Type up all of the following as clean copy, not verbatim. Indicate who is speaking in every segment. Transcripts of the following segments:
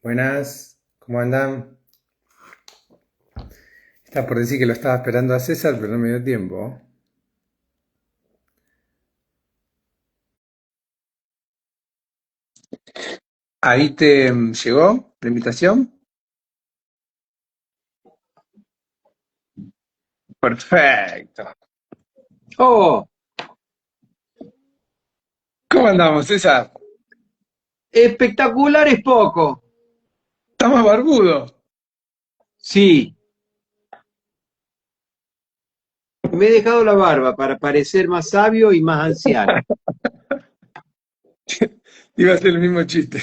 Speaker 1: Buenas, ¿cómo andan? Está por decir que lo estaba esperando a César, pero no me dio tiempo. ¿Ahí te llegó la invitación? Perfecto.
Speaker 2: Oh,
Speaker 1: ¿Cómo andamos, César?
Speaker 2: espectacular es poco.
Speaker 1: ¿Estás más barbudo?
Speaker 2: Sí, me he dejado la barba para parecer más sabio y más anciano.
Speaker 1: Iba a ser el mismo chiste.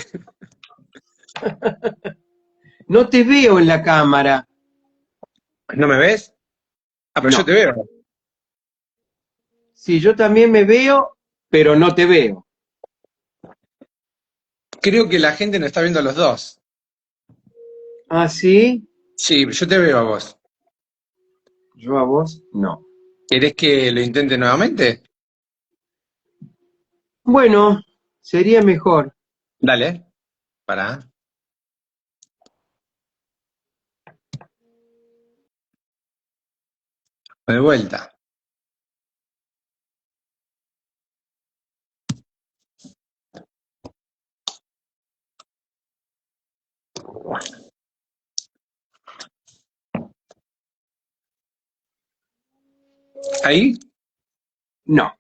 Speaker 2: No te veo en la cámara.
Speaker 1: ¿No me ves? Ah, pero yo te
Speaker 2: No.
Speaker 1: veo.
Speaker 2: Sí, yo también me veo, pero no te veo.
Speaker 1: Creo que la gente nos está viendo a los dos.
Speaker 2: ¿Ah, sí?
Speaker 1: Sí, yo te veo a vos.
Speaker 2: Yo a vos, no.
Speaker 1: ¿Querés que lo intente nuevamente?
Speaker 2: Bueno, sería mejor.
Speaker 1: Dale, pará. De vuelta. ¿Ahí?
Speaker 2: No.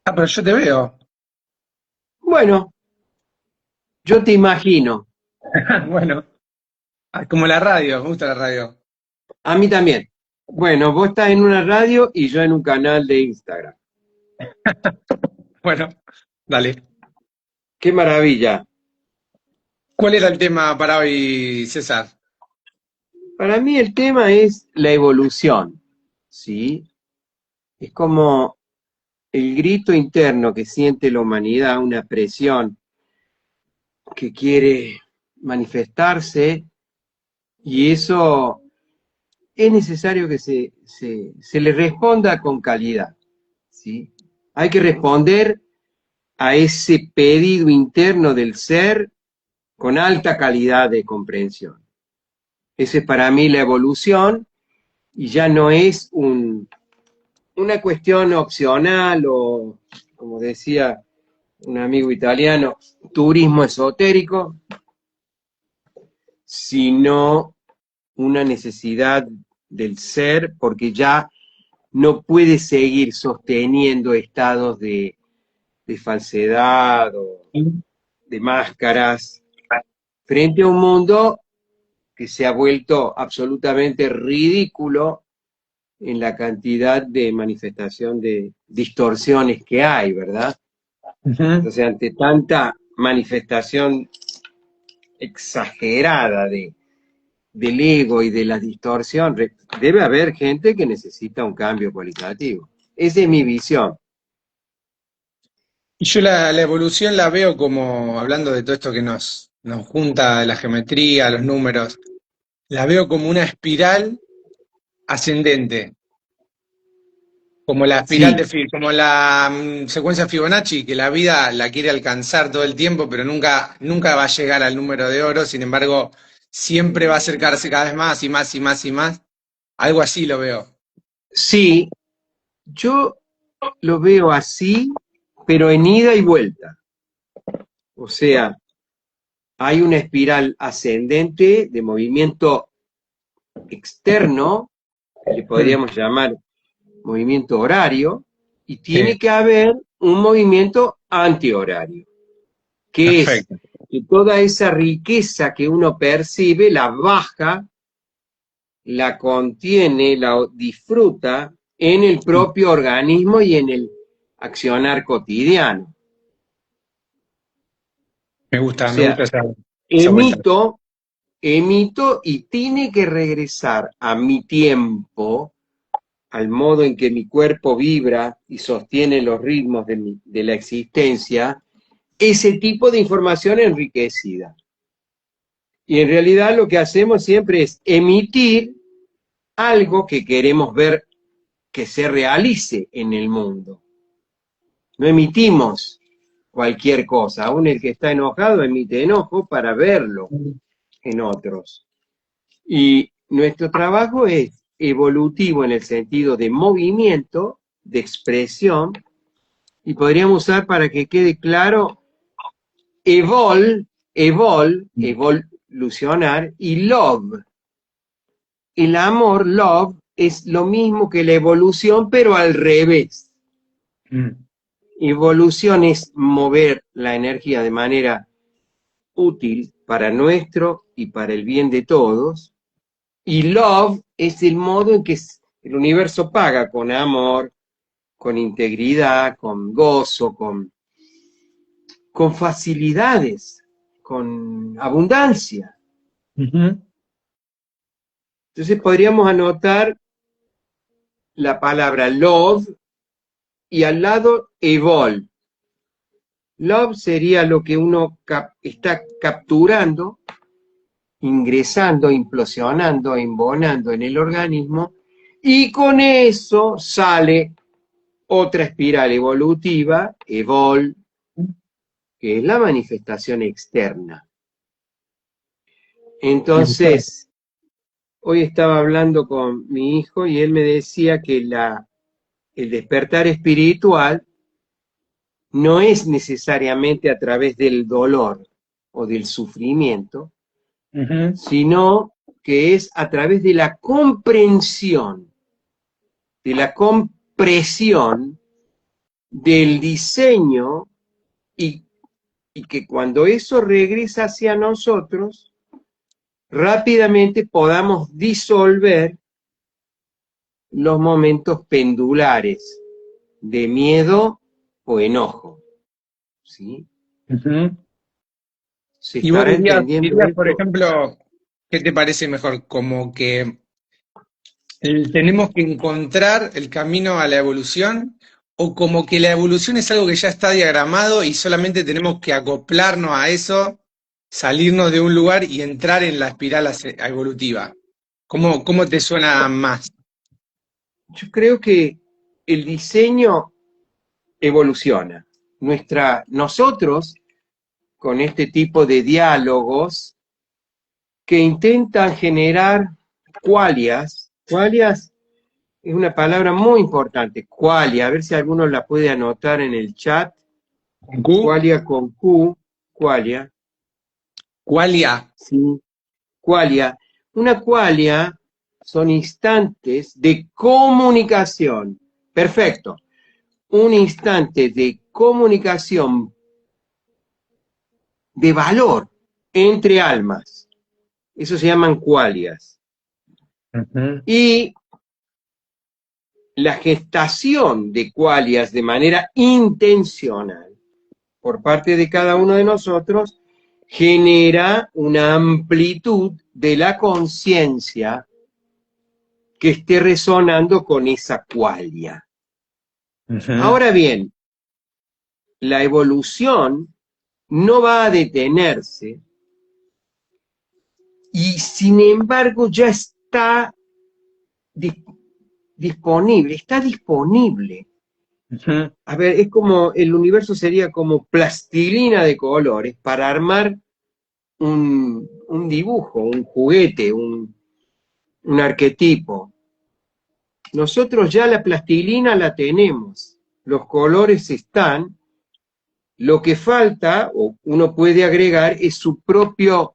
Speaker 1: Ah, pero yo te veo.
Speaker 2: Bueno, yo te imagino.
Speaker 1: Bueno, como la radio, me gusta la radio.
Speaker 2: A mí también. Bueno, vos estás en una radio y yo en un canal de Instagram.
Speaker 1: Bueno, dale.
Speaker 2: ¡Qué maravilla!
Speaker 1: ¿Cuál era el tema para hoy, César?
Speaker 2: Para mí el tema es la evolución, ¿sí? Es como el grito interno que siente la humanidad, una presión que quiere manifestarse, y eso es necesario que se le responda con calidad, ¿sí? Hay que responder a ese pedido interno del ser con alta calidad de comprensión. Esa es para mí la evolución y ya no es una cuestión opcional o, como decía un amigo italiano, turismo esotérico, sino una necesidad del ser, porque ya no puede seguir sosteniendo estados de falsedad o de máscaras frente a un mundo que se ha vuelto absolutamente ridículo en la cantidad de manifestación de distorsiones que hay, ¿verdad?
Speaker 1: Ujú.
Speaker 2: Entonces, ante tanta manifestación exagerada del ego y de la distorsión, debe haber gente que necesita un cambio cualitativo. Esa es mi visión.
Speaker 1: Y yo la evolución la veo como, hablando de todo esto que nos junta, la geometría, los números, la veo como una espiral ascendente, como la espiral
Speaker 2: Sí,
Speaker 1: de como la secuencia Fibonacci, que la vida la quiere alcanzar todo el tiempo, pero nunca va a llegar al número de oro, sin embargo, siempre va a acercarse cada vez más y más y más y más. Algo así lo veo.
Speaker 2: sí, yo lo veo así, pero en ida y vuelta. O sea, hay una espiral ascendente de movimiento externo, que le
Speaker 1: Mm,
Speaker 2: podríamos llamar movimiento horario, y
Speaker 1: sí,
Speaker 2: tiene que haber un movimiento antihorario, que es
Speaker 1: perfecto.
Speaker 2: que toda esa riqueza que uno percibe la baja, la contiene, la disfruta en el propio organismo y en el accionar cotidiano. O
Speaker 1: Me
Speaker 2: sea,
Speaker 1: gusta esa vuelta.
Speaker 2: emito, emito y tiene que regresar a mi tiempo, al modo en que mi cuerpo vibra y sostiene los ritmos de la existencia, ese tipo de información enriquecida. Y en realidad lo que hacemos siempre es emitir algo que queremos ver que se realice en el mundo. No emitimos cualquier cosa. Aún el que está enojado emite enojo para verlo en otros. Y nuestro trabajo es evolutivo en el sentido de movimiento, de expresión, y podríamos usar para que quede claro evolucionar, y love. El amor, love, es lo mismo que la evolución, pero al revés. Evolución es mover la energía de manera útil para nuestro y para el bien de todos, y love es el modo en que el universo paga con amor, con integridad, con gozo, con facilidades, con abundancia.
Speaker 1: Ujú.
Speaker 2: Entonces podríamos anotar la palabra love y al lado evol. Love sería lo que uno está capturando, ingresando, implosionando, embonando en el organismo, y con eso sale otra espiral evolutiva, evol, que es la manifestación externa. Entonces, hoy estaba hablando con mi hijo y él me decía que el despertar espiritual no es necesariamente a través del dolor o del sufrimiento,
Speaker 1: Ujú.
Speaker 2: sino que es a través de la comprensión, de la compresión del diseño, y que cuando eso regresa hacia nosotros, rápidamente podamos disolver los momentos pendulares de miedo o enojo. ¿Sí?
Speaker 1: Ujú.
Speaker 2: ¿Se
Speaker 1: Y vos
Speaker 2: estará entendiendo
Speaker 1: dirías, por
Speaker 2: esto?
Speaker 1: ejemplo, ¿qué te parece mejor? Como que tenemos que encontrar el camino a la evolución, o como que la evolución es algo que ya está diagramado y solamente tenemos que acoplarnos a eso, salirnos de un lugar y entrar en la espiral evolutiva. ¿Cómo te suena más?
Speaker 2: Yo creo que el diseño evoluciona. Nosotros, con este tipo de diálogos que intentan generar qualias es una palabra muy importante, qualia, a ver si alguno la puede anotar en el chat,
Speaker 1: ¿Con Q?
Speaker 2: qualia con Q, qualia,
Speaker 1: ¿Cualia?
Speaker 2: ¿sí? Qualia. Una qualia son instantes de comunicación. Perfecto. Un instante de comunicación de valor entre almas. Eso se llaman qualias.
Speaker 1: Ujú.
Speaker 2: Y la gestación de qualias de manera intencional por parte de cada uno de nosotros genera una amplitud de la conciencia que esté resonando con esa qualia.
Speaker 1: Ujú.
Speaker 2: Ahora bien, la evolución no va a detenerse, y sin embargo ya está disponible, está disponible.
Speaker 1: Ujú.
Speaker 2: A ver, es como, el universo sería como plastilina de colores para armar un dibujo, un juguete, un arquetipo. Nosotros ya la plastilina la tenemos, los colores están, lo que falta, o uno puede agregar, es su propia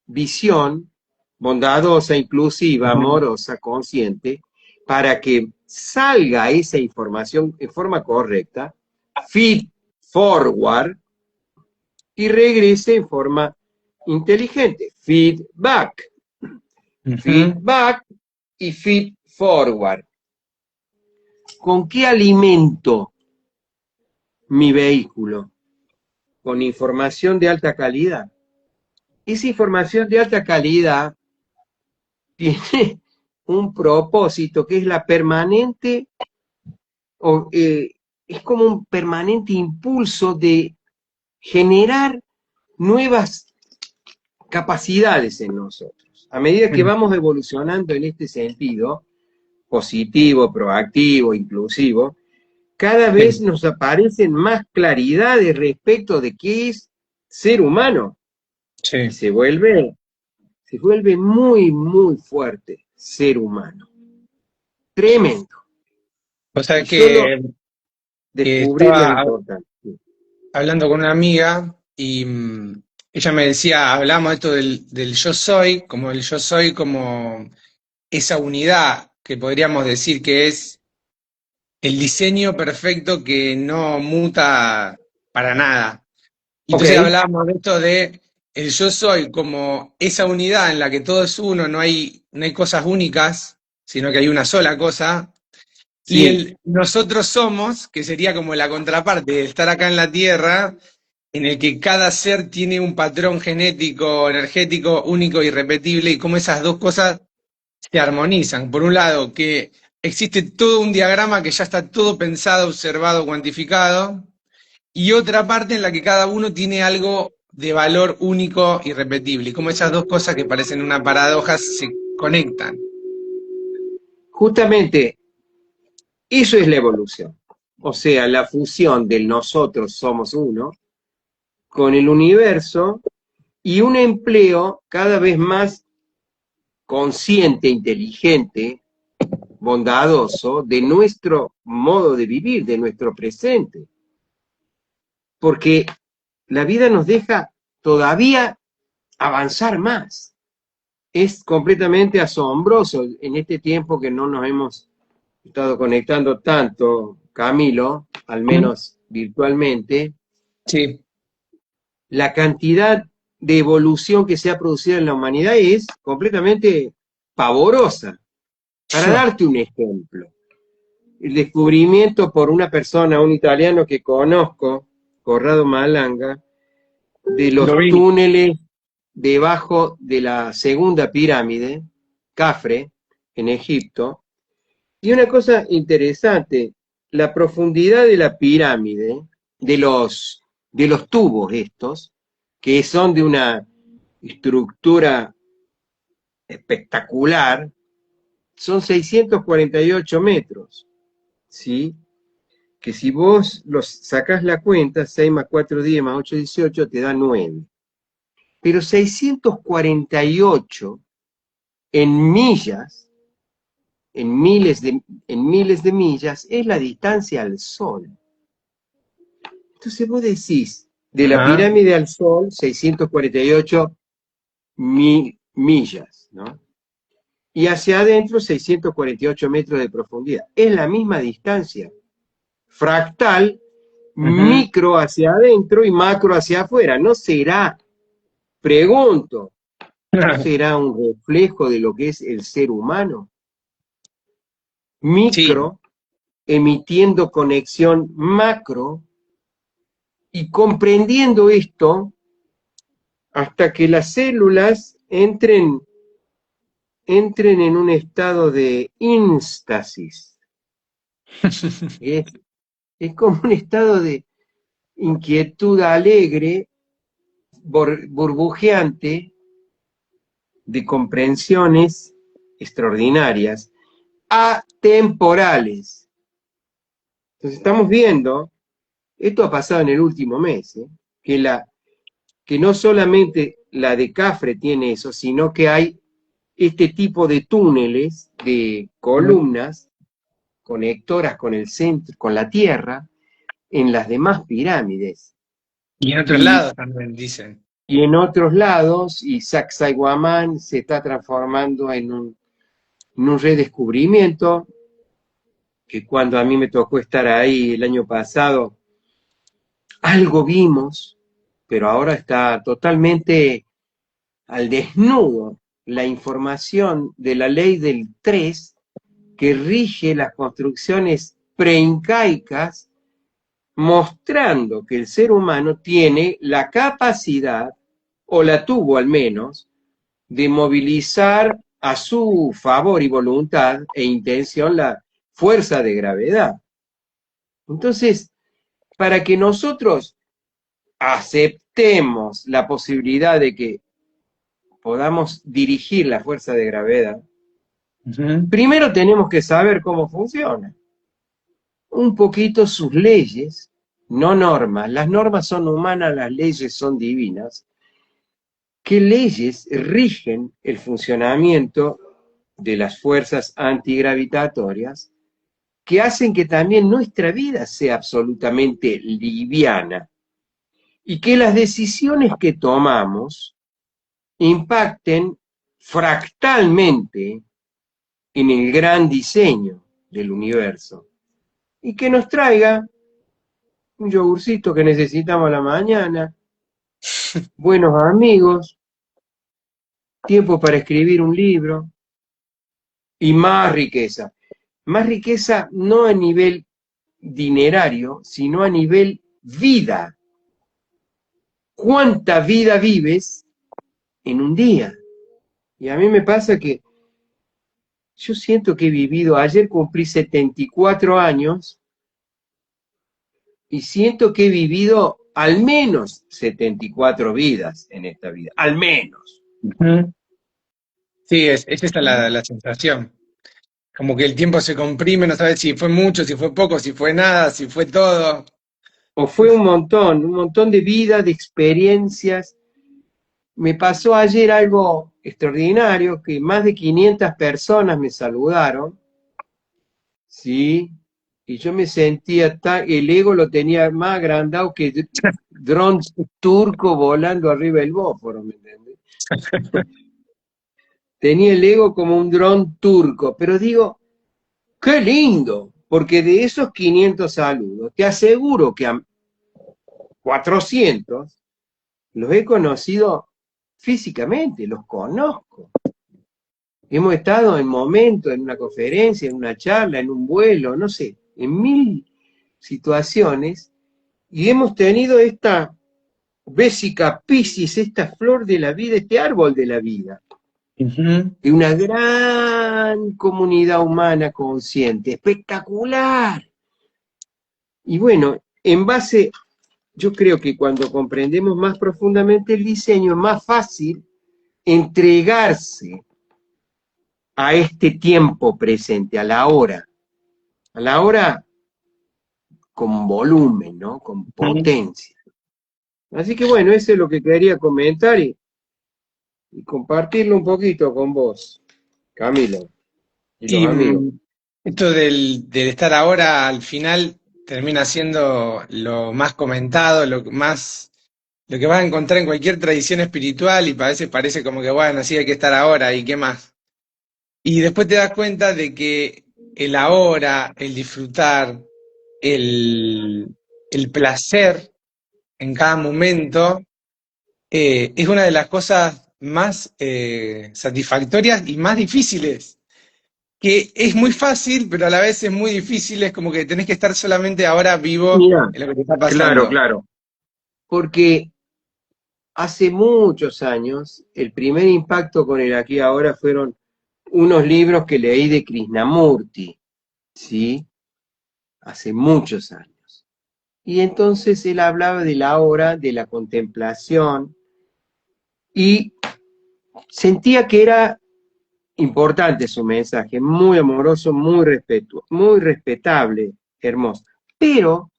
Speaker 2: visión, bondadosa, inclusiva,
Speaker 1: Ujú.
Speaker 2: amorosa, consciente, para que salga esa información en forma correcta, feed forward, y regrese en forma inteligente, feedback,
Speaker 1: Ujú.
Speaker 2: feedback y feed forward. ¿Con qué alimento mi vehículo? Con información de alta calidad. Esa información de alta calidad tiene un propósito que es la permanente, es como un permanente impulso de generar nuevas capacidades en nosotros. A medida que vamos evolucionando en este sentido, positivo, proactivo, inclusivo, cada vez
Speaker 1: Sí,
Speaker 2: nos aparecen más claridades respecto de qué es ser humano. Y
Speaker 1: sí.
Speaker 2: se vuelve muy, muy fuerte ser humano. Tremendo.
Speaker 1: O
Speaker 2: Y
Speaker 1: sea
Speaker 2: solo
Speaker 1: que
Speaker 2: descubrirlo es
Speaker 1: estaba
Speaker 2: importante.
Speaker 1: hablando con una amiga y ella me decía, hablamos de esto del yo soy, como el yo soy, como esa unidad que podríamos decir que es el diseño perfecto que no muta para nada. Y
Speaker 2: Ok,
Speaker 1: entonces hablábamos de esto de el yo soy como esa unidad en la que todo es uno, no hay cosas únicas, sino que hay una sola cosa. Y
Speaker 2: sí,
Speaker 1: el nosotros somos, que sería como la contraparte de estar acá en la Tierra, en el que cada ser tiene un patrón genético, energético, único y irrepetible, y cómo esas dos cosas se armonizan. Por un lado, que existe todo un diagrama que ya está todo pensado, observado, cuantificado, y otra parte en la que cada uno tiene algo de valor único y repetible, y cómo esas dos cosas que parecen una paradoja se conectan.
Speaker 2: justamente eso es la evolución. O sea, la fusión del nosotros somos uno con el universo y un empleo cada vez más consciente, inteligente, bondadoso de nuestro modo de vivir, de nuestro presente. Porque la vida nos deja todavía avanzar más. Es completamente asombroso en este tiempo que no nos hemos estado conectando tanto, Camilo, al
Speaker 1: ¿Mm?
Speaker 2: menos virtualmente,
Speaker 1: Sí,
Speaker 2: la cantidad de evolución que se ha producido en la humanidad es completamente pavorosa. Para darte un ejemplo, el descubrimiento por una persona, un italiano que conozco, Corrado Malanga, de
Speaker 1: lo
Speaker 2: los
Speaker 1: vi.
Speaker 2: túneles debajo de la segunda pirámide, Cafre, en Egipto. Y una cosa interesante, la profundidad de la pirámide, de los tubos estos, que son de una estructura espectacular, son 648 metros, ¿sí? Que si vos los sacás la cuenta, 6 más 4 10 más 8 18 te da 9. Pero 648 en millas, en miles de millas, es la distancia al Sol. Entonces vos decís, de la
Speaker 1: Ajá.
Speaker 2: pirámide al Sol, 648 millas, ¿no? Y hacia adentro, 648 metros de profundidad. Es la misma distancia. Fractal,
Speaker 1: Ujú.
Speaker 2: micro hacia adentro y macro hacia afuera. ¿No será, pregunto, no será un reflejo de lo que es el ser humano? Micro
Speaker 1: Sí,
Speaker 2: emitiendo conexión macro y comprendiendo esto hasta que las células entren en un estado de instasis. Es, es como un estado de inquietud alegre, burbujeante, de comprensiones extraordinarias, atemporales. Entonces estamos viendo, esto ha pasado en el último mes, que, que no solamente la de Cafre tiene eso, sino que hay este tipo de túneles, de columnas conectoras con el centro, con la Tierra, en las demás pirámides.
Speaker 1: y en otros
Speaker 2: Y,
Speaker 1: lados también dicen.
Speaker 2: y en otros lados, y Sacsayhuamán se está transformando en un redescubrimiento, que cuando a mí me tocó estar ahí el año pasado, algo vimos, pero ahora está totalmente al desnudo la información de la ley del 3 que rige las construcciones preincaicas, mostrando que el ser humano tiene la capacidad, o la tuvo al menos, de movilizar a su favor y voluntad e intención la fuerza de gravedad. Entonces, para que nosotros aceptemos la posibilidad de que podamos dirigir la fuerza de gravedad,
Speaker 1: Ujú.
Speaker 2: primero tenemos que saber cómo funciona. un poquito sus leyes, no normas. Las normas son humanas, las leyes son divinas. ¿Qué leyes rigen el funcionamiento de las fuerzas antigravitatorias que hacen que también nuestra vida sea absolutamente liviana y que las decisiones que tomamos impacten fractalmente en el gran diseño del universo y que nos traiga un yogurcito que necesitamos a la mañana, buenos amigos, tiempo para escribir un libro y más riqueza. Más riqueza no a nivel dinerario, sino a nivel vida. ¿Cuánta vida vives en un día? Y a mí me pasa que yo siento que he vivido, ayer cumplí 74 años y siento que he vivido al menos 74 vidas en esta vida, al menos.
Speaker 1: Ujú. Sí, es esa la sensación. Como que el tiempo se comprime, no sabes si fue mucho, si fue poco, si fue nada, si fue todo.
Speaker 2: O fue un montón de vida, de experiencias. Me pasó ayer algo extraordinario, que más de 500 personas me saludaron, ¿sí? Y yo me sentía el ego lo tenía más agrandado que dron turco volando arriba del Bósforo, ¿me entiendes? Tenía el ego como un dron turco, pero digo, qué lindo, porque de esos 500 saludos, te aseguro que a 400 los he conocido físicamente, los conozco. Hemos estado en momentos, en una conferencia, en una charla, en un vuelo, no sé, en mil situaciones, y hemos tenido esta Vesica Piscis, esta flor de la vida, este árbol de la vida,
Speaker 1: Ujú.
Speaker 2: de una gran comunidad humana consciente, espectacular. Y bueno, en base, yo creo que cuando comprendemos más profundamente el diseño, es más fácil entregarse a este tiempo presente, a la hora con volumen, ¿no? Con
Speaker 1: Ujú.
Speaker 2: potencia. Así que bueno, eso es lo que quería comentar y compartirlo un poquito con vos, Camilo, y los
Speaker 1: Y
Speaker 2: amigos.
Speaker 1: esto del estar ahora al final termina siendo lo más comentado, lo que vas a encontrar en cualquier tradición espiritual y parece como que bueno, sí hay que estar ahora y qué más. Y después te das cuenta de que el ahora, el disfrutar, el, el placer en cada momento, es una de las cosas más satisfactorias y más difíciles, que es muy fácil, pero a la vez es muy difícil, es como que tenés que estar solamente ahora vivo
Speaker 2: Mira,
Speaker 1: en lo que te está
Speaker 2: claro,
Speaker 1: pasando.
Speaker 2: claro, porque hace muchos años el primer impacto con el aquí y ahora fueron unos libros que leí de Krishnamurti, ¿sí? Hace muchos años. Y entonces él hablaba de la hora, de la contemplación, y sentía que era importante su mensaje, muy amoroso, muy respetuoso, muy respetable, hermoso. Pero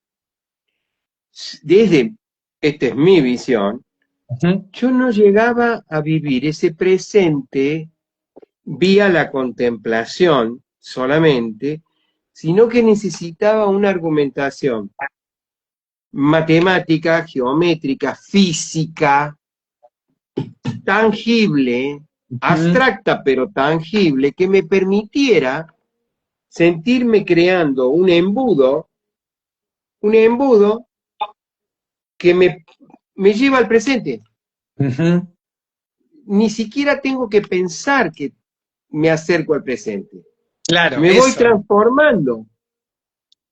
Speaker 2: desde, esta es mi visión,
Speaker 1: Ujú.
Speaker 2: yo no llegaba a vivir ese presente vía la contemplación solamente, sino que necesitaba una argumentación matemática, geométrica, física, tangible,
Speaker 1: Ujú.
Speaker 2: abstracta pero tangible, que me permitiera sentirme creando un embudo que me lleva al presente.
Speaker 1: Ujú.
Speaker 2: Ni siquiera tengo que pensar que me acerco al presente.
Speaker 1: Claro,
Speaker 2: Me voy
Speaker 1: eso.
Speaker 2: transformando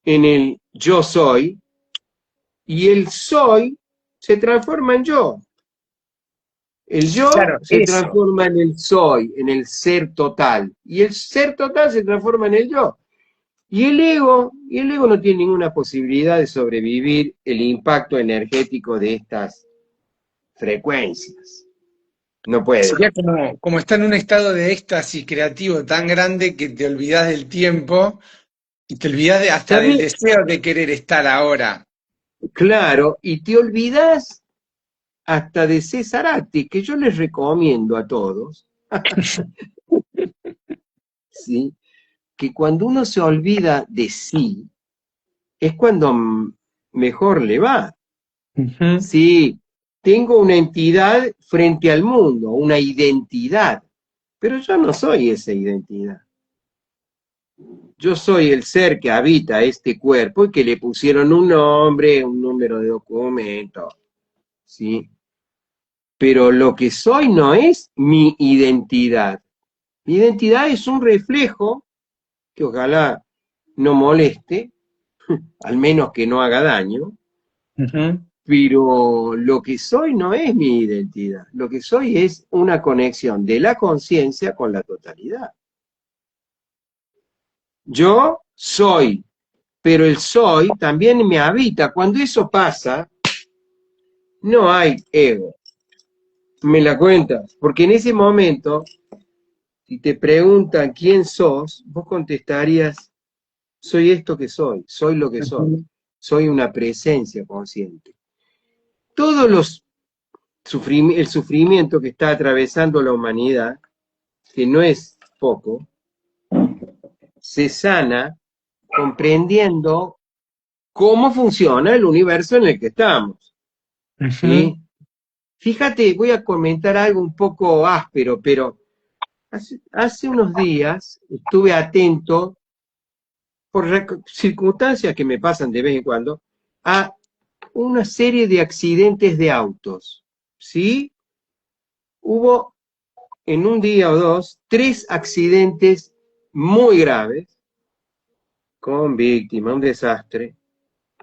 Speaker 2: en el yo soy y el soy se transforma en yo. El yo
Speaker 1: Claro,
Speaker 2: se
Speaker 1: eso.
Speaker 2: transforma en el soy, en el ser total. Y el ser total se transforma en el yo. Y el ego no tiene ninguna posibilidad de sobrevivir el impacto energético de estas frecuencias. No puede.
Speaker 1: Sería como estar en un estado de éxtasis creativo tan grande que te olvidás del tiempo Y te olvidas hasta del
Speaker 2: ¿Sabés?
Speaker 1: deseo de querer estar ahora.
Speaker 2: Claro, y te olvidas hasta de Cesarati, que yo les recomiendo a todos, ¿sí? Que cuando uno se olvida de sí, es cuando mejor le va.
Speaker 1: Ujú,
Speaker 2: Sí, tengo una entidad frente al mundo, una identidad, pero yo no soy esa identidad. Yo soy el ser que habita este cuerpo y que le pusieron un nombre, un número de documento, ¿sí? Pero lo que soy no es mi identidad. Mi identidad es un reflejo que ojalá no moleste, al menos que no haga daño,
Speaker 1: ujú.
Speaker 2: pero lo que soy no es mi identidad. Lo que soy es una conexión de la conciencia con la totalidad. Yo soy, pero el soy también me habita. Cuando eso pasa, no hay ego. Me la cuentas, porque en ese momento, si te preguntan quién sos, vos contestarías, soy esto que soy lo que soy una presencia consciente. Todos los el sufrimiento que está atravesando la humanidad, que no es poco, se sana comprendiendo cómo funciona el universo en el que estamos,
Speaker 1: Ujú.
Speaker 2: ¿sí? Fíjate, voy a comentar algo un poco áspero, pero hace unos días estuve atento, por circunstancias que me pasan de vez en cuando, a una serie de accidentes de autos, ¿sí? Hubo en un día o dos 3 accidentes muy graves, con víctima, un desastre,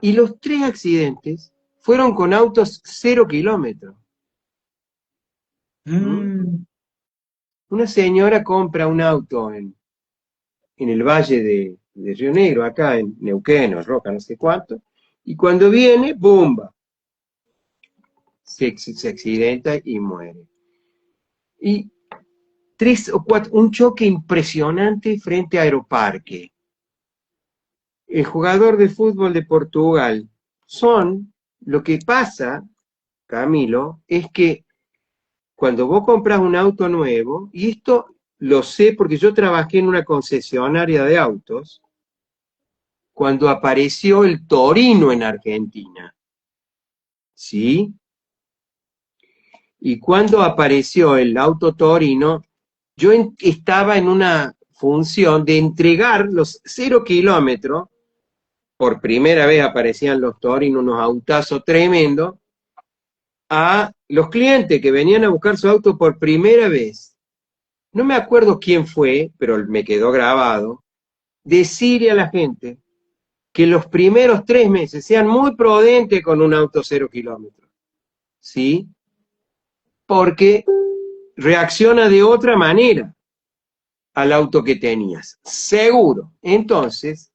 Speaker 2: y los 3 accidentes fueron con autos 0 kilómetros. ¿Mm?
Speaker 1: Mm.
Speaker 2: Una señora compra un auto en el valle de Río Negro, acá en Neuquén o Roca, no sé cuánto, y cuando viene, ¡bomba! Se accidenta y muere. Y 3 o 4, un choque impresionante frente a Aeroparque. El jugador de fútbol de Portugal. Lo que pasa, Camilo, es que cuando vos compras un auto nuevo, y esto lo sé porque yo trabajé en una concesionaria de autos, cuando apareció el Torino en Argentina, ¿sí? Y cuando apareció el auto Torino, yo estaba en una función de entregar los 0 kilómetros, por primera vez aparecían los Torinos, unos autazos tremendos, a los clientes que venían a buscar su auto por primera vez. No me acuerdo quién fue, pero me quedó grabado, decirle a la gente que los primeros 3 meses sean muy prudentes con un auto 0 kilómetros, ¿sí? Porque reacciona de otra manera al auto que tenías, seguro. Entonces,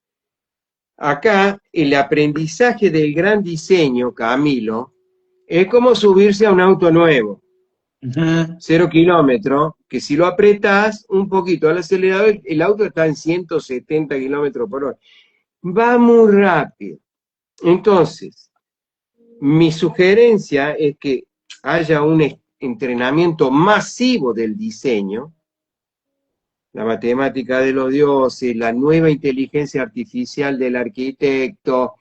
Speaker 2: acá el aprendizaje del gran diseño, Camilo, es como subirse a un auto nuevo.
Speaker 1: Ujú.
Speaker 2: 0 kilómetros, que si lo apretás un poquito al acelerador, el auto está en 170 kilómetros por hora. Va muy rápido. Entonces, mi sugerencia es que haya un entrenamiento masivo del diseño, la matemática de los dioses, la nueva inteligencia artificial del arquitecto,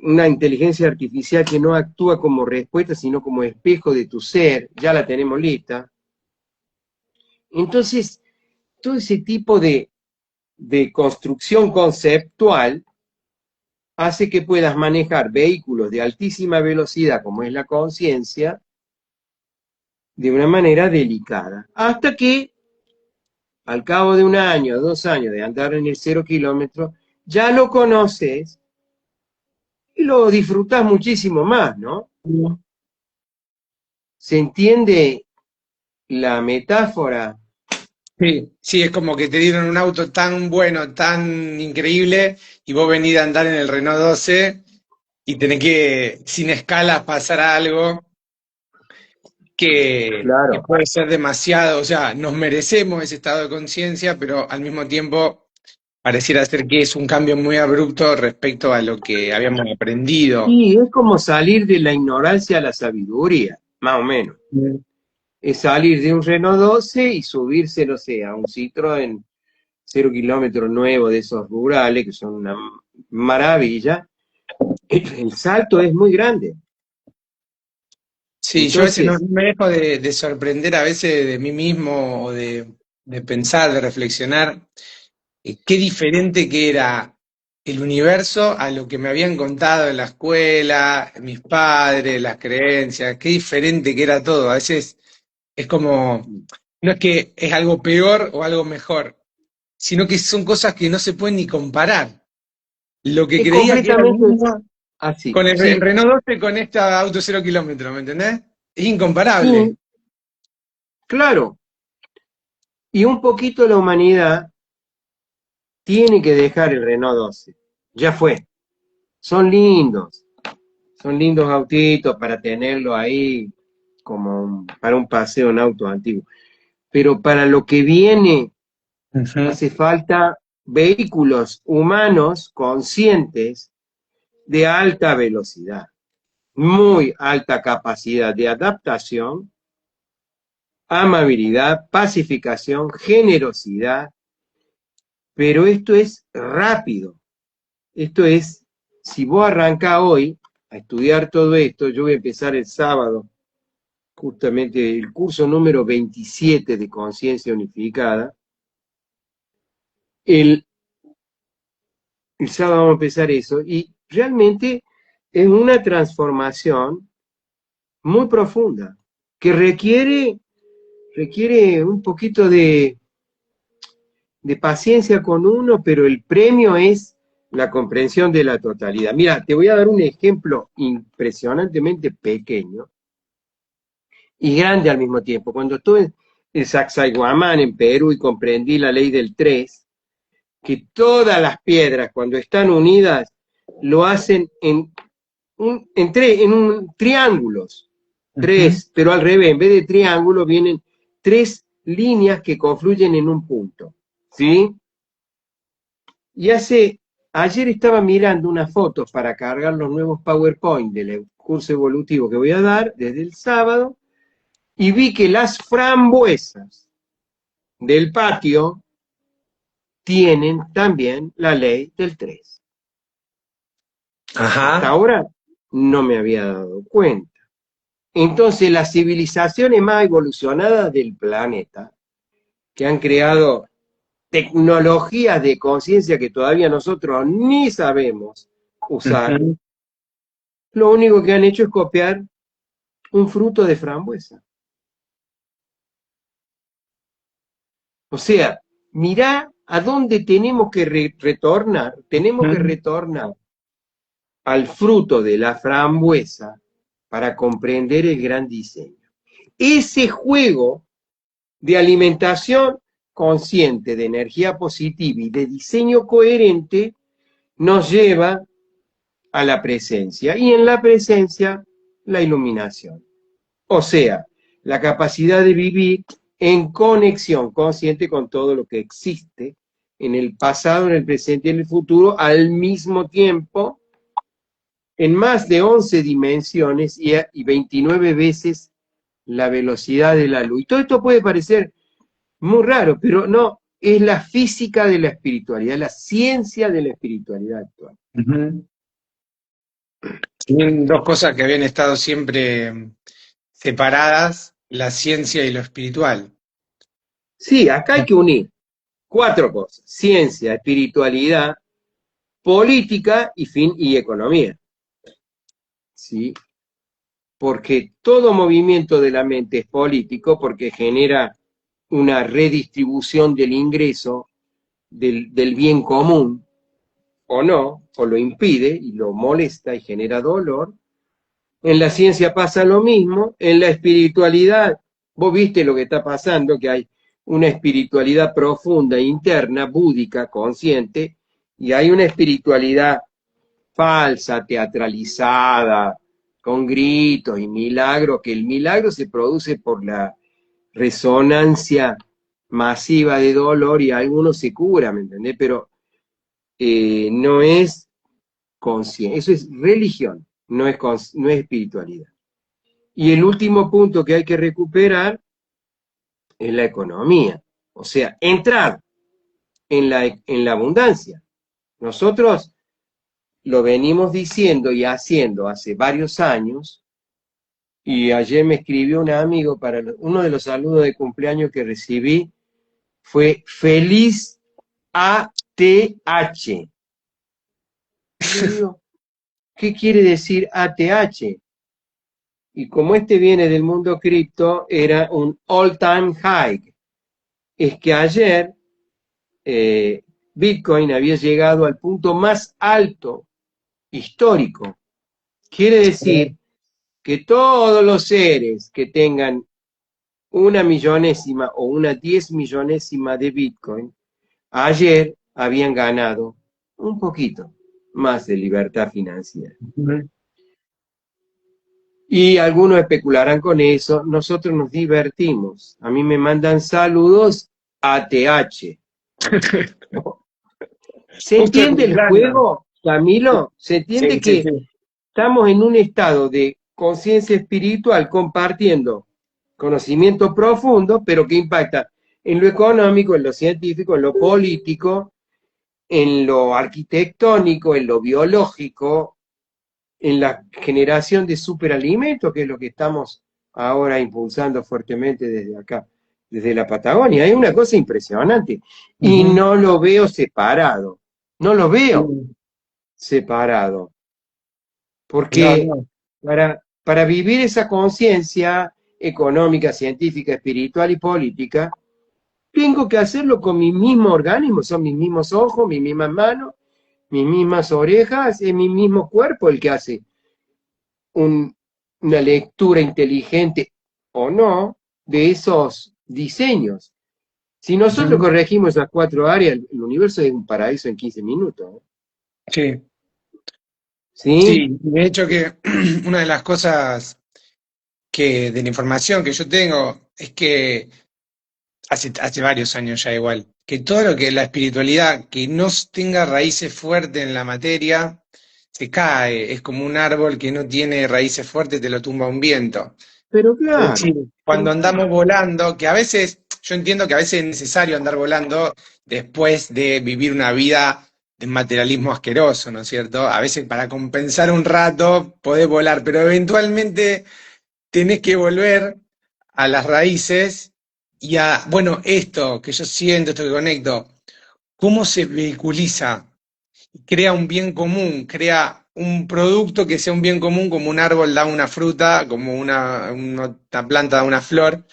Speaker 2: una inteligencia artificial que no actúa como respuesta, sino como espejo de tu ser, ya la tenemos lista. Entonces, todo ese tipo de construcción conceptual hace que puedas manejar vehículos de altísima velocidad, como es la conciencia, de una manera delicada. Hasta que, al cabo de 1 año, 2 años de andar en el 0 kilómetro, ya lo conoces y lo disfrutas muchísimo más, ¿no? ¿Se entiende la metáfora?
Speaker 1: Sí, sí, es como que te dieron un auto tan bueno, tan increíble, y vos venís a andar en el Renault 12 y tenés que, sin escalas, pasar a algo que
Speaker 2: Claro.
Speaker 1: puede ser demasiado. O sea, nos merecemos ese estado de conciencia, pero al mismo tiempo pareciera ser que es un cambio muy abrupto respecto a lo que habíamos aprendido.
Speaker 2: Y es como salir de la ignorancia a la sabiduría, más o menos.
Speaker 1: Mm.
Speaker 2: Es salir de un Renault 12 y subirse, no sé, a un Citroën 0 kilómetros nuevo de esos rurales, que son una maravilla. El salto es muy grande.
Speaker 1: Sí, yo a veces no
Speaker 2: Entonces,
Speaker 1: me dejo de sorprender a veces de mí mismo o de pensar, de reflexionar, qué diferente que era el universo a lo que me habían contado en la escuela, mis padres, las creencias, qué diferente que era todo. A veces es como, no es que es algo peor o algo mejor, sino que son cosas que no se pueden ni comparar. Lo que
Speaker 2: es
Speaker 1: creía que era el
Speaker 2: completamente
Speaker 1: mundo
Speaker 2: así,
Speaker 1: con el
Speaker 2: sí.
Speaker 1: Renault 12 con esta auto 0 kilómetros, ¿me entendés? Es
Speaker 2: Y,
Speaker 1: incomparable.
Speaker 2: claro, y un poquito la humanidad tiene que dejar el Renault 12. Ya fue. Son lindos. Son lindos autitos para tenerlo ahí como para un paseo en auto antiguo. Pero para lo que viene
Speaker 1: Ujú.
Speaker 2: hace falta vehículos humanos conscientes de alta velocidad, muy alta capacidad de adaptación, amabilidad, pacificación, generosidad, pero esto es rápido. Esto es, si vos arrancás hoy a estudiar todo esto, yo voy a empezar el sábado, justamente el curso número 27 de Conciencia Unificada. El, el sábado vamos a empezar eso, y realmente es una transformación muy profunda, que requiere un poquito de paciencia con uno, pero el premio es la comprensión de la totalidad. Mira, te voy a dar un ejemplo impresionantemente pequeño y grande al mismo tiempo. Cuando estuve en Sacsayhuamán, en Perú, y comprendí la ley del 3, que todas las piedras, cuando están unidas, lo hacen en triángulos,
Speaker 1: Ujú.
Speaker 2: tres, pero al revés, en vez de triángulos vienen tres líneas que confluyen en un punto, ¿sí? Y ayer estaba mirando unas fotos para cargar los nuevos PowerPoint del curso evolutivo que voy a dar desde el sábado, y vi que las frambuesas del patio tienen también la ley del 3. Hasta
Speaker 1: Ajá.
Speaker 2: ahora no me había dado cuenta. Entonces, las civilizaciones más evolucionadas del planeta, que han creado tecnologías de conciencia que todavía nosotros ni sabemos usar,
Speaker 1: Ujú.
Speaker 2: lo único que han hecho es copiar un fruto de frambuesa. O sea, mirá a dónde tenemos que retornar. Tenemos que
Speaker 1: Ujú.
Speaker 2: retornar al fruto de la frambuesa para comprender el gran diseño. Ese juego de alimentación consciente, de energía positiva y de diseño coherente nos lleva a la presencia, y en la presencia la iluminación. O sea, la capacidad de vivir en conexión consciente con todo lo que existe en el pasado, en el presente y en el futuro al mismo tiempo, en más de 11 dimensiones y 29 veces la velocidad de la luz. Y todo esto puede parecer muy raro, pero no, es la física de la espiritualidad, la ciencia de la espiritualidad actual.
Speaker 1: Ujú. Tienen dos cosas que habían estado siempre separadas, la ciencia y lo espiritual.
Speaker 2: Sí, acá hay que unir 4 cosas: ciencia, espiritualidad, política y fin y economía. ¿Sí? Porque todo movimiento de la mente es político, porque genera una redistribución del ingreso del bien común, o no, o lo impide y lo molesta y genera dolor. En la ciencia pasa lo mismo, en la espiritualidad, vos viste lo que está pasando, que hay una espiritualidad profunda, interna, búdica, consciente, y hay una espiritualidad falsa, teatralizada, con gritos y milagros, que el milagro se produce por la resonancia masiva de dolor y algunos se cura, ¿me entendés? Pero no es conciencia, eso es religión, no es espiritualidad. Y el último punto que hay que recuperar es la economía, o sea, entrar en la abundancia. Nosotros lo venimos diciendo y haciendo hace varios años, y ayer me escribió un amigo para uno de los saludos de cumpleaños que recibí, fue feliz ATH. Y le digo, ¿qué quiere decir ATH? Y como este viene del mundo cripto, era un all-time high. Es que ayer Bitcoin había llegado al punto más alto histórico. Quiere decir que todos los seres que tengan una millonésima o una 10 millonésima de Bitcoin, ayer habían ganado un poquito más de libertad financiera. Y algunos especularán con eso, nosotros nos divertimos. A mí me mandan saludos ATH. ¿Se
Speaker 1: Justo
Speaker 2: entiende el
Speaker 1: escuchando.
Speaker 2: juego, Camilo? ¿Se
Speaker 1: Sí,
Speaker 2: entiende
Speaker 1: sí,
Speaker 2: que
Speaker 1: sí.
Speaker 2: estamos en un estado de conciencia espiritual compartiendo conocimiento profundo, pero que impacta en lo económico, en lo científico, en lo político, en lo arquitectónico, en lo biológico, en la generación de superalimentos, que es lo que estamos ahora impulsando fuertemente desde acá, desde la Patagonia? Es una cosa impresionante. Y
Speaker 1: Ujú.
Speaker 2: no lo veo separado, no lo veo
Speaker 1: Sí.
Speaker 2: separado,
Speaker 1: No,
Speaker 2: porque
Speaker 1: no.
Speaker 2: para vivir esa conciencia económica, científica, espiritual y política, tengo que hacerlo con mi mismo organismo, son mis mismos ojos, mis mismas manos, mis mismas orejas, es mi mismo cuerpo el que hace una lectura inteligente o no de esos diseños. Si nosotros
Speaker 1: Ujú.
Speaker 2: corregimos esas 4 áreas, el universo es un paraíso en 15 minutos.
Speaker 1: Sí,
Speaker 2: ¿Sí?
Speaker 1: sí. De hecho que una de las cosas que de la información que yo tengo es que hace varios años ya igual, que todo lo que es la espiritualidad, que no tenga raíces fuertes en la materia, se cae, es como un árbol que no tiene raíces fuertes, te lo tumba un viento.
Speaker 2: Pero
Speaker 1: Es decir,
Speaker 2: claro,
Speaker 1: cuando andamos volando, que a veces, yo entiendo que a veces es necesario andar volando después de vivir una vida de materialismo asqueroso, ¿no es cierto? A veces para compensar un rato podés volar, pero eventualmente tenés que volver a las raíces y a, bueno, esto que yo siento, esto que conecto, ¿cómo se vehiculiza? Crea un bien común, crea un producto que sea un bien común, como un árbol da una fruta, como una planta da una flor,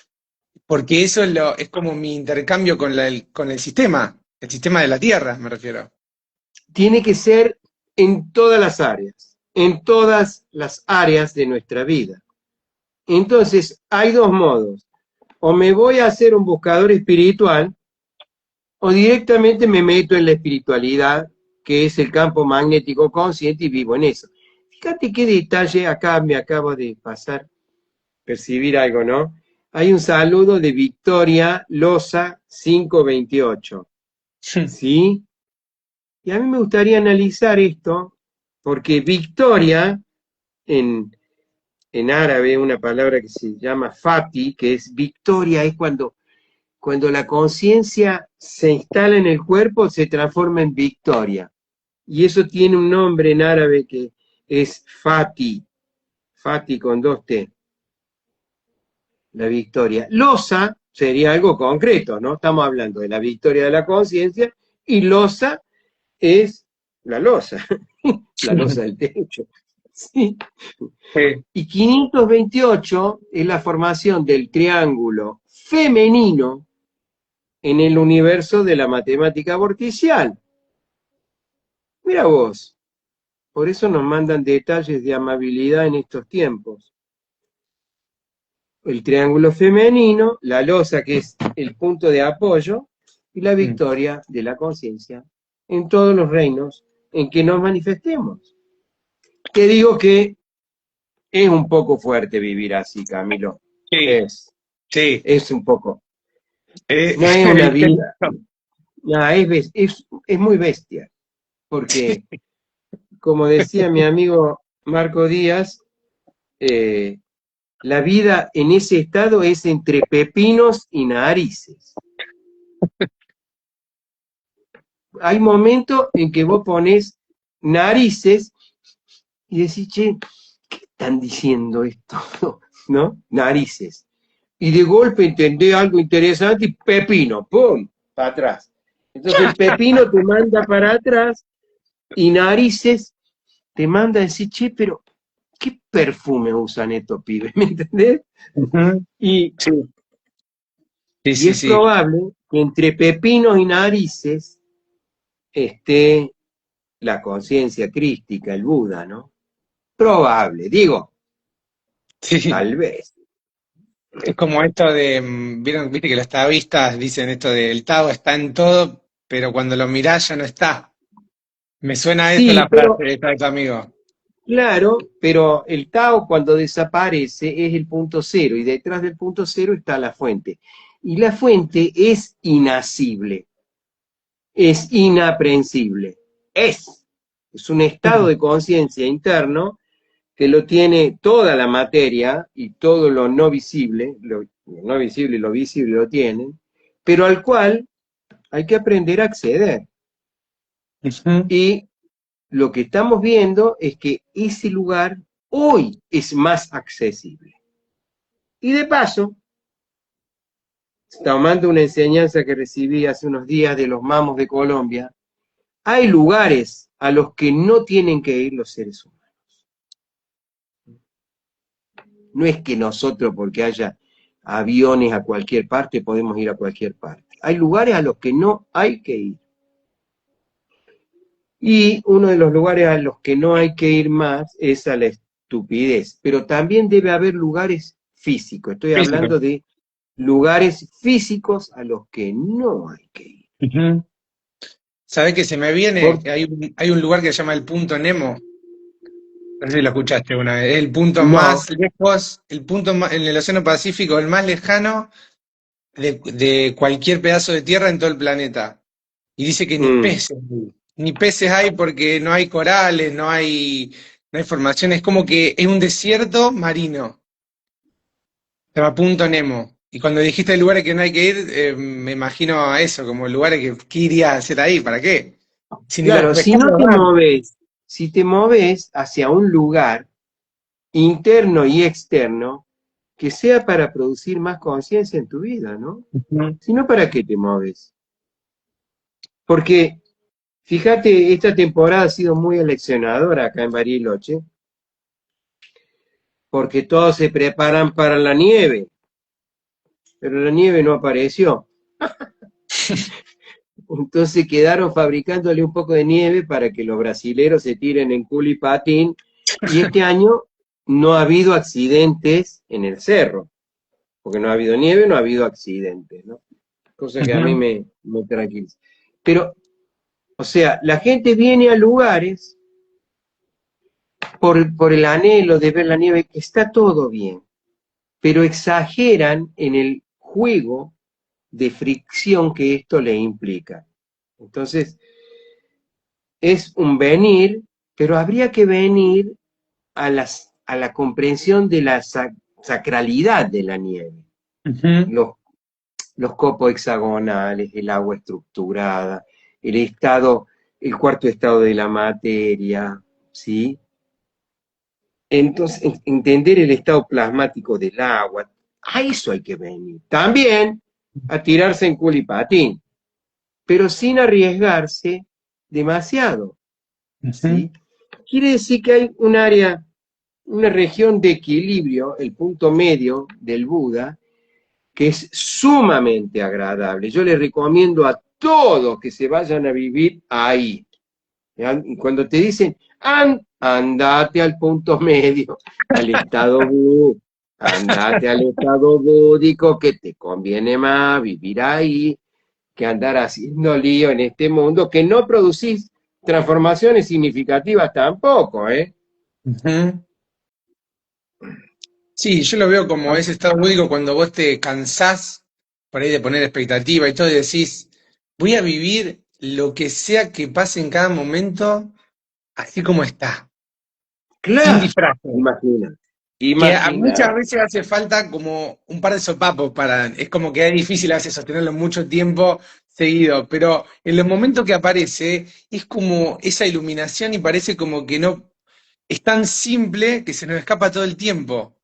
Speaker 1: porque eso es como mi intercambio con el sistema de la Tierra, me refiero.
Speaker 2: tiene que ser en todas las áreas de nuestra vida. Entonces, hay dos modos. O me voy a hacer un buscador espiritual, o directamente me meto en la espiritualidad, que es el campo magnético consciente, y vivo en eso. Fíjate qué detalle, acá me acabo de pasar, percibir algo, ¿no? Hay un saludo de Victoria Loza 528, ¿sí? Y a mí me gustaría analizar esto, porque Victoria, en, en árabe, una palabra que se llama Fati, que es victoria, es cuando la conciencia se instala en el cuerpo, se transforma en victoria. Y eso tiene un nombre en árabe que es Fati, Fati con 2T, la victoria. Losa sería algo concreto, ¿no? Estamos hablando de la victoria de la conciencia, y losa es la losa, la losa del techo. ¿Sí?
Speaker 1: Sí.
Speaker 2: Y 528 es la formación del triángulo femenino en el universo de la matemática vorticial. Mira vos, por eso nos mandan detalles de amabilidad en estos tiempos. El triángulo femenino, la losa que es el punto de apoyo, y la
Speaker 1: Mm.
Speaker 2: victoria de la conciencia en todos los reinos en que nos manifestemos. Te digo que es un poco fuerte vivir así, Camilo.
Speaker 1: Sí,
Speaker 2: Es,
Speaker 1: sí.
Speaker 2: es un poco.
Speaker 1: Eh,
Speaker 2: No es una vida, no, es muy bestia. porque, como decía mi amigo Marco Díaz, eh, la vida en ese estado es entre pepinos y narices. Hay momentos en que vos pones narices y decís, che, ¿qué están diciendo esto? ¿No? Narices. Y de golpe entendés algo interesante y pepino, ¡pum! Para atrás. Entonces el pepino te manda para atrás y narices te manda a decir, che, pero ¿qué perfume usan estos pibes? ¿Me entendés?
Speaker 1: Ujú.
Speaker 2: Y,
Speaker 1: Sí, sí,
Speaker 2: y
Speaker 1: sí,
Speaker 2: es
Speaker 1: sí.
Speaker 2: probable que entre pepinos y narices esté la conciencia crística, el Buda, ¿no? Probable, digo,
Speaker 1: Sí.
Speaker 2: tal vez.
Speaker 1: Es como esto de, viste que los taoístas dicen esto de el Tao está en todo, pero cuando lo mirás ya no está. Me suena a eso
Speaker 2: Sí,
Speaker 1: la frase
Speaker 2: pero
Speaker 1: esta de tu amigo.
Speaker 2: claro, pero el Tao cuando desaparece es el punto cero y detrás del punto cero está la fuente. Y la fuente es inacible, es inaprehensible, es un estado de conciencia interno que lo tiene toda la materia y todo lo no visible y lo visible lo tienen, pero al cual hay que aprender a acceder.
Speaker 1: Ujú.
Speaker 2: Y lo que estamos viendo es que ese lugar hoy es más accesible. Y de paso, tomando una enseñanza que recibí hace unos días de los mamos de Colombia, hay lugares a los que no tienen que ir los seres humanos. No es que nosotros, porque haya aviones a cualquier parte, podemos ir a cualquier parte. Hay lugares a los que no hay que ir. Y uno de los lugares a los que no hay que ir más es a la estupidez. Pero también debe haber lugares físicos. Estoy
Speaker 1: Físico.
Speaker 2: hablando de lugares físicos a los que no hay que ir.
Speaker 1: Ujú. ¿Sabés que se me viene?
Speaker 2: Por,
Speaker 1: Hay un lugar que se llama el Punto Nemo. No sé si lo escuchaste una vez. Es el punto
Speaker 2: no.
Speaker 1: más lejos, en el Océano Pacífico, el más lejano de cualquier pedazo de tierra en todo el planeta. Y dice que
Speaker 2: Mm,
Speaker 1: ni peces hay porque no hay corales, no hay formación. Es como que es un desierto marino. Se llama Punto Nemo. Y cuando dijiste lugares que no hay que ir, me imagino a eso, como lugares que, ¿qué iría a hacer ahí? ¿Para qué? Si ni los
Speaker 2: claro, si
Speaker 1: pescados
Speaker 2: no te
Speaker 1: van.
Speaker 2: moves, si te moves hacia un lugar interno y externo que sea para producir más conciencia en tu vida, ¿no?
Speaker 1: Ujú.
Speaker 2: Si no, ¿para qué te mueves? Porque, fíjate, esta temporada ha sido muy aleccionadora acá en Bariloche, porque todos se preparan para la nieve, pero la nieve no apareció. Entonces quedaron fabricándole un poco de nieve para que los brasileros se tiren en culo y patín, y este año no ha habido accidentes en el cerro, porque no ha habido nieve, no ha habido accidentes, ¿no? Cosa que a mí
Speaker 1: Ujú.
Speaker 2: me tranquiliza. Pero, o sea, la gente viene a lugares por el anhelo de ver la nieve, que está todo bien, pero exageran en el juego de fricción que esto le implica. Entonces, es un venir, pero habría que venir a la comprensión de la sacralidad de la nieve.
Speaker 1: Ujú.
Speaker 2: Los, los copos hexagonales, el agua estructurada, el estado, el cuarto estado de la materia, ¿sí? Entonces, entender el estado plasmático del agua, a eso hay que venir. También a tirarse en culipatín, pero sin arriesgarse demasiado,
Speaker 1: Ujú.
Speaker 2: ¿sí? Quiere decir que hay un área, una región de equilibrio, el punto medio del Buda, que es sumamente agradable. Yo les recomiendo a todos que se vayan a vivir ahí. Y cuando te dicen, andate al punto medio, al estado bú, andate al estado búdico, que te conviene más vivir ahí que andar haciendo lío en este mundo, que no producís transformaciones significativas tampoco, ¿eh?
Speaker 1: Ujú. Sí, yo lo veo como ese estado lúdico cuando vos te cansás por ahí de poner expectativa y todo y decís, voy a vivir lo que sea que pase en cada momento, así como está, sin
Speaker 2: Claro,
Speaker 1: disfraces.
Speaker 2: imagina,
Speaker 1: Que muchas
Speaker 2: imagina.
Speaker 1: veces hace falta como un par de sopapos para, es como que es difícil a veces sostenerlo mucho tiempo seguido, pero en los momentos que aparece es como esa iluminación y parece como que no, es tan simple que se nos escapa todo el tiempo.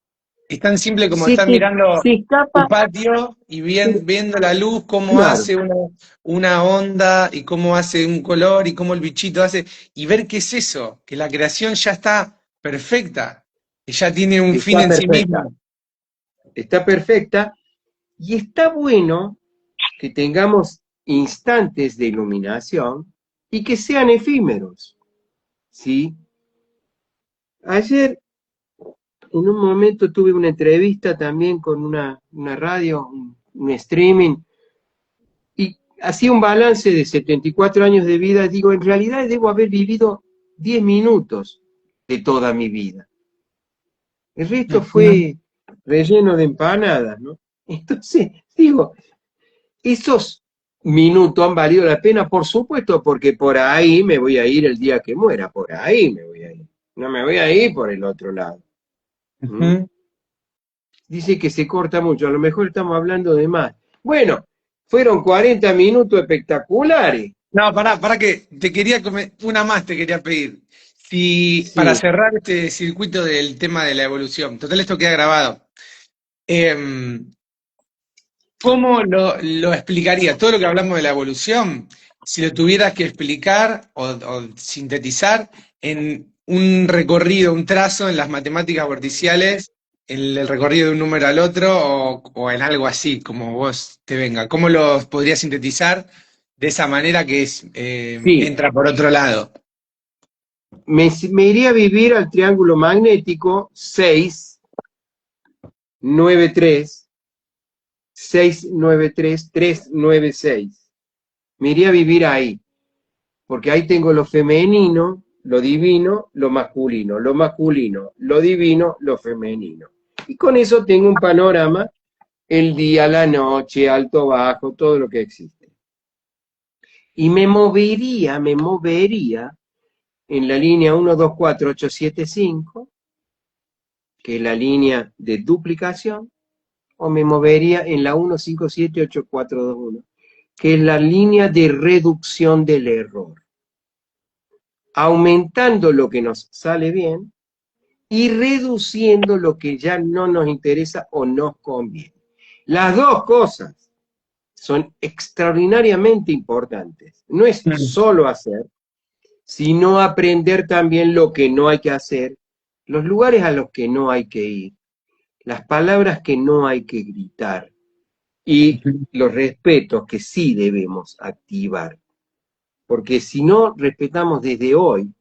Speaker 1: Es tan simple como estar mirando
Speaker 2: Se
Speaker 1: tu
Speaker 2: escapa,
Speaker 1: patio y viendo la luz, cómo
Speaker 2: claro,
Speaker 1: hace una onda y cómo hace un color y cómo el bichito hace, y ver qué es eso, que la creación ya está perfecta, que ya tiene un fin
Speaker 2: está
Speaker 1: en sí
Speaker 2: perfecta,
Speaker 1: mismo.
Speaker 2: está perfecta, y está bueno que tengamos instantes de iluminación y que sean efímeros, ¿sí? Ayer, en un momento, tuve una entrevista también con una radio, un streaming, y hacía un balance de 74 años de vida. Digo, en realidad debo haber vivido 10 minutos de toda mi vida. El resto
Speaker 1: Ujú.
Speaker 2: fue relleno de empanadas, ¿no? Entonces, digo, esos minutos han valido la pena, por supuesto, porque por ahí me voy a ir el día que muera, por ahí me voy a ir. No me voy a ir por el otro lado. ¿Mm?
Speaker 1: Ujú.
Speaker 2: Dice que se corta mucho, a lo mejor estamos hablando de más. Bueno, fueron 40 minutos espectaculares.
Speaker 1: No, pará que te quería una más te quería pedir. Si, para
Speaker 2: Sí,
Speaker 1: cerrar este circuito del tema de la evolución, total esto queda grabado. Em, ¿Cómo lo explicaría? Todo lo que hablamos de la evolución, si lo tuvieras que explicar o sintetizar en un recorrido, un trazo en las matemáticas vorticiales, en el recorrido de un número al otro o en algo así, como vos te venga, ¿cómo lo podrías sintetizar de esa manera que
Speaker 2: sí.
Speaker 1: entra por otro lado?
Speaker 2: Me iría a vivir al triángulo magnético 693, 693, 396. Me iría a vivir ahí, porque ahí tengo lo femenino, lo divino, lo masculino, lo divino, lo femenino. Y con eso tengo un panorama, el día, la noche, alto, bajo, todo lo que existe. Y me movería en la línea 124875, que es la línea de duplicación, o me movería en la 157841, que es la línea de reducción del error, aumentando lo que nos sale bien y reduciendo lo que ya no nos interesa o nos conviene. Las dos cosas son extraordinariamente importantes. No es
Speaker 1: Mm.
Speaker 2: solo hacer, sino aprender también lo que no hay que hacer, los lugares a los que no hay que ir, las palabras que no hay que gritar y
Speaker 1: Ujú.
Speaker 2: los respetos que sí debemos activar. Porque si no respetamos desde hoy,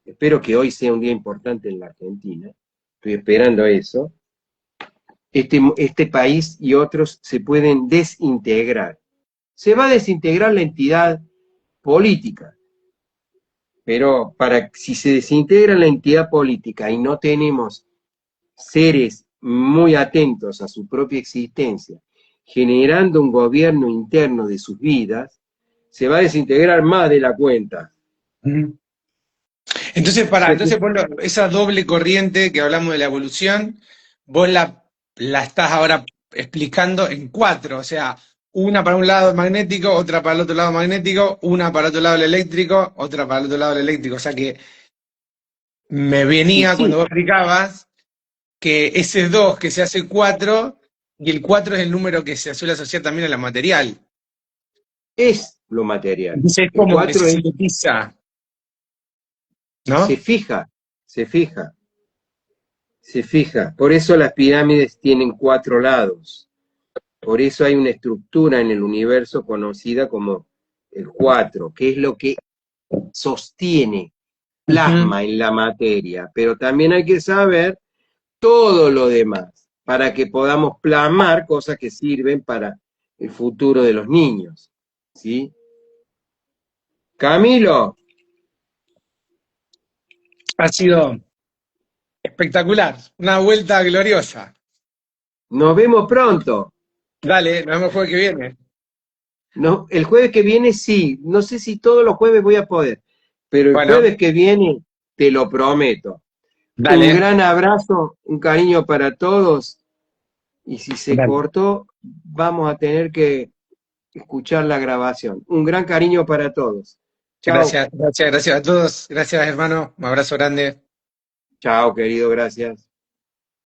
Speaker 2: espero que hoy sea un día importante en la Argentina, estoy esperando eso, este país y otros se pueden desintegrar. Se va a desintegrar la entidad política, pero si se desintegra la entidad política y no tenemos seres muy atentos a su propia existencia, generando un gobierno interno de sus vidas, se va a desintegrar más de la cuenta.
Speaker 1: Ujú. Entonces, entonces esa doble corriente que hablamos de la evolución, vos la estás ahora explicando en cuatro, o sea, una para un lado magnético, otra para el otro lado magnético, una para el otro lado el eléctrico, otra para el otro lado el eléctrico. O sea que me
Speaker 2: Y
Speaker 1: venía cuando
Speaker 2: sí,
Speaker 1: vos explicabas que ese dos que se hace cuatro, y el cuatro es el número que se suele asociar también a la material.
Speaker 2: es lo material.
Speaker 1: Entonces es
Speaker 2: El
Speaker 1: como que se
Speaker 2: 4 es,
Speaker 1: sintetiza,
Speaker 2: se
Speaker 1: ¿no?
Speaker 2: fija, se fija, se fija. Por eso las pirámides tienen 4 lados. Por eso hay una estructura en el universo conocida como el 4, que es lo que sostiene,
Speaker 1: Ujú.
Speaker 2: plasma en la materia. Pero también hay que saber todo lo demás para que podamos plasmar cosas que sirven para el futuro de los niños. ¿Sí? Camilo,
Speaker 1: Ha sido espectacular, una vuelta gloriosa.
Speaker 2: nos vemos pronto.
Speaker 1: Dale, nos vemos el jueves que viene.
Speaker 2: No, el jueves que viene sí, no sé si todos los jueves voy a poder, pero el
Speaker 1: Bueno,
Speaker 2: jueves que viene te lo prometo. Un
Speaker 1: dale,
Speaker 2: gran abrazo, un cariño para todos y si se
Speaker 1: dale.
Speaker 2: cortó, vamos a tener que escuchar la grabación. Un gran cariño para todos. Chao,
Speaker 1: Gracias, gracias, gracias a todos. Gracias, hermano. Un abrazo grande.
Speaker 2: chao, querido, gracias.